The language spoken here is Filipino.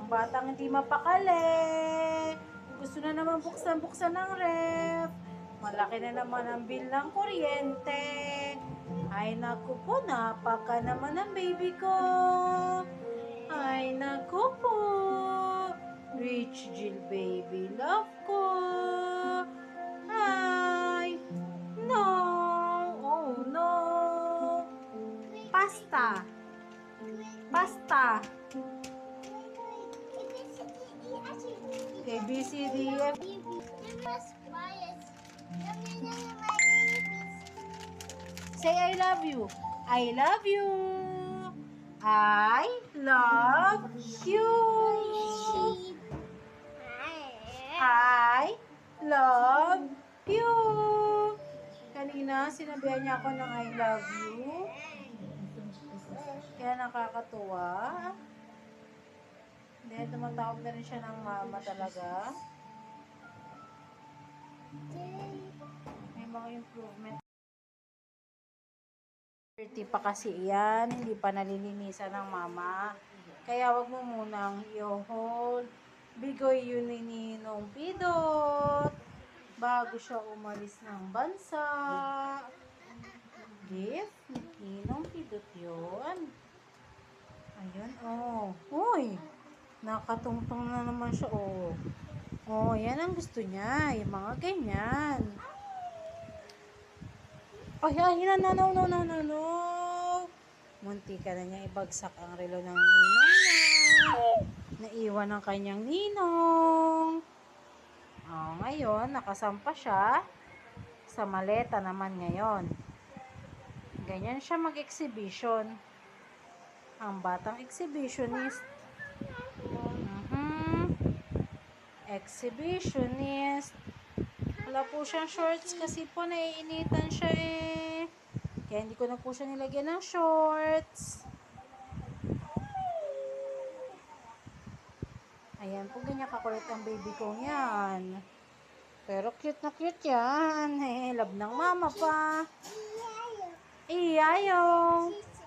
batang hindi mapakali. Gusto na naman buksan-buksan ng ref. Malaki na naman ang bill ng kuryente. Ay naku po, napaka naman ang baby ko. Ay naku po. Rich Jill baby love ko. Ay, no. Oh no. Pasta. Pasta. A, B, C, D, E, F. Say I love you. I love you. I love you. I love you. Kanina, sinabihan niya ako ng I love you. Kaya nakakatuwa. Dahil tumatawag na rin siya ng mama talaga. May mga improvement. Dirty pa kasi yan. Hindi pa nalilinisan ng mama. Kaya wag mo munang i-hold. Bigoy yun ni Ninong Pidot. Bago siya umalis ng bansa. Gift ni Ninong Pidot yun. Ayun, oh. Uy! Nakatungtong na naman siya, oh. Oh, yan ang gusto niya. Yung mga ganyan. Ay, no. Munti ka na niya ibagsak ang relo ng ninong niya. Naiwan ang kanyang ninong. Oh, ngayon, nakasampa siya sa maleta naman ngayon. Ganyan siya mag-exhibition. Ang batang exhibitionist. Exhibitionist. Wala po siyang shorts kasi po naiinitan siya eh. Kaya hindi ko na po siya nilagyan ng shorts. Ayan po, ganyan kakulit ang baby ko yan. Pero cute na cute yan. Love ng mama pa. Iyayong.